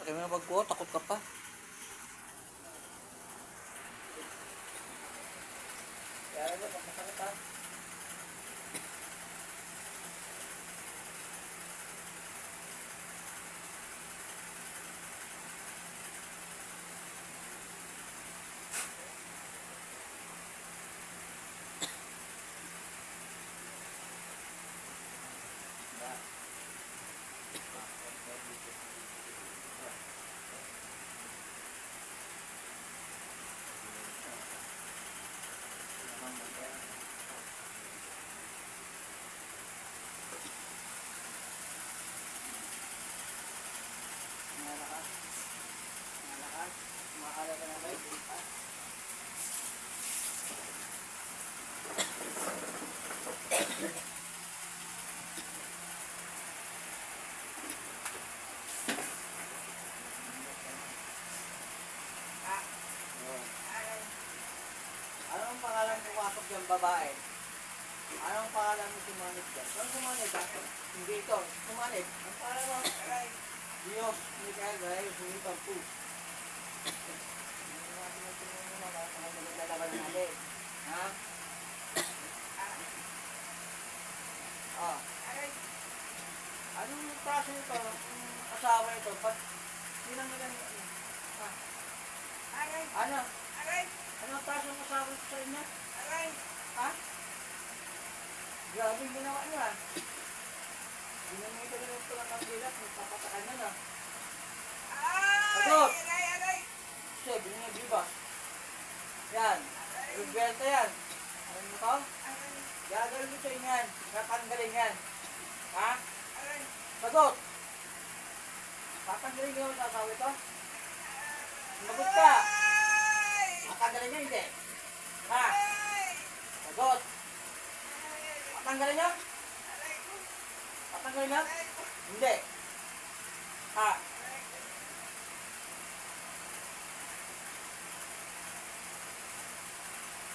Pati mo na magkuha, takot ka pa. Kaya ba, masakit ha? Anong pangalan pumasok yung babae? Anong pangalan mo sumanib dyan? Saan sumanib ha? Hindi ito. Sumanib. Ang pangalan mo? Aray. Diyos. Hindi kaya gaya. Sumipag po. Hindi natin yung tingin mo mga maglalaban natin. Ha? Ah. Aray. Anong klase ito? Asawa ito? Ba't silang ganyan? Ha? Aray. Ano? Aray. Anong klase ang asawa ito sa inyo? Aray. Ha? Grabe yung ginawa niya. Ginamito rin ito lang ang bilat. Magpapatakan na na. Sagot! Aray! Aray! Siya, binigyan niya bibas. Yan. Rubielta yan. Ano mo to? Aray. Gagawin mo sa inyo yan. Tatanggalin yan. Ha? Aray. Sagot! Tatanggalin niyo sa asawa ito? Sagot ka! Tatanggalin niyo hindi? Ha? Sagot! Tatanggalin niyo? Tatanggalin niyo? Hindi. Ha?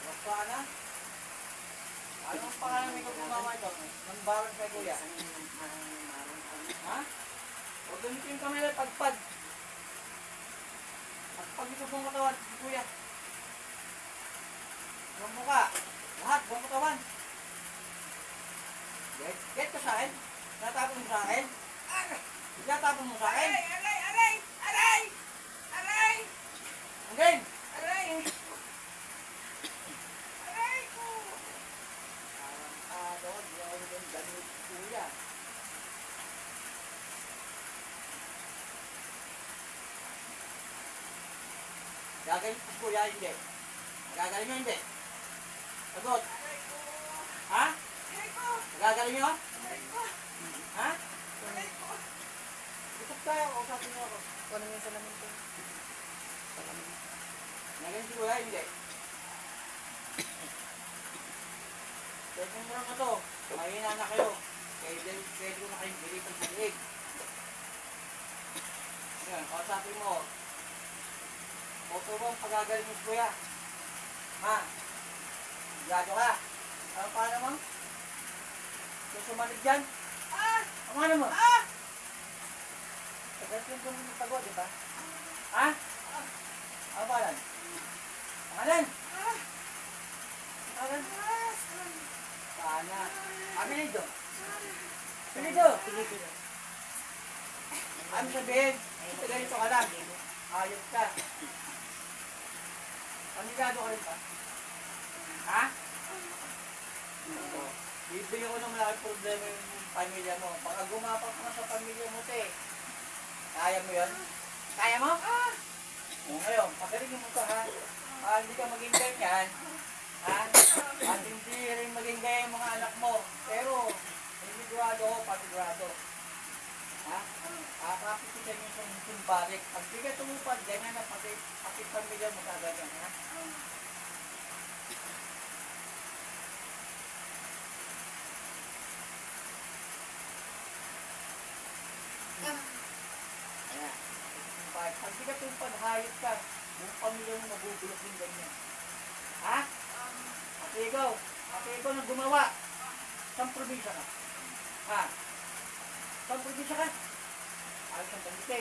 Wasa na? Anong pangalan may kukumama ito? Nang barang kay kuya? Ha? Huwag ganito yung kamay lang, pagpad. Pagpad ito buong katawan, kuya. Buong mukha. Lahat, buong katawan. Get ka sa akin? Natapon mo sa akin? Natapon mo sa akin? Aray! Aray! Aray! Aray! Hanggang! Aray! Aray ko! Parang doon, di ako yung ganit kuya. Gagaling po kuya, hindi. Gagaling nyo, hindi. Sagot. Ha? Gagaling nyo? Ha? Gutok tayo, kausapin nyo ako. Kung ano yung salamin ko. Salamin. Gagaling si kuya, hindi. Pwede mo lang ito. Mahina na kayo. Pwede ko na kayong bilipan sa liig. Ngayon, kausapin mo. Oto mo ang pagagaling mo si kuya. Ha? Gado ka. Ano paano mo? Susumalig dyan? Ang ano mo? Tagal yung kung tago, di ba? Ha? Ano ba yan? Pangalan? Pangalan? Sana. Apelido? Apelido? Ano sabihin? Ito ganito ka lang. Ayos ka. Panigado ka rin ba? Ha? Bibigyan ko ng malaking problema yung pamilya mo. Pagka gumapak ka sa pamilya mo, te. Kaya mo yun? Kaya mo? O ngayon, pagalingin mo ito ha. Hindi ka maging ganyan. Ha? At hindi rin maging ganyan yung mga anak mo. Pero, sigurado ako, pasigurado. Ha? Kapitisan nyo yung balik. Pag di ka tumupad, ganyan na pati pamilya mo kaganyan. Ha? Pag di ka tumupad, hayop ka. Buong pamilya mo nabubulok yung ganyan. Ha? Ate ikaw nang gumawa. Saan probinsya ka? Ha? Saan probinsya ka? Ayos ang pangiti.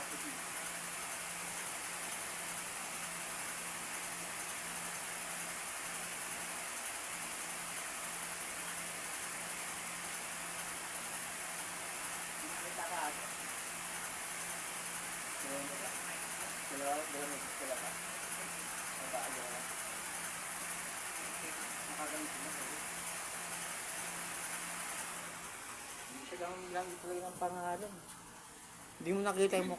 Nakita ka ate. Sila ka. Mabago ka. Nakagamit mo sa hindi siya lang talaga ng pangalan. Hindi mo nakita yung mukha.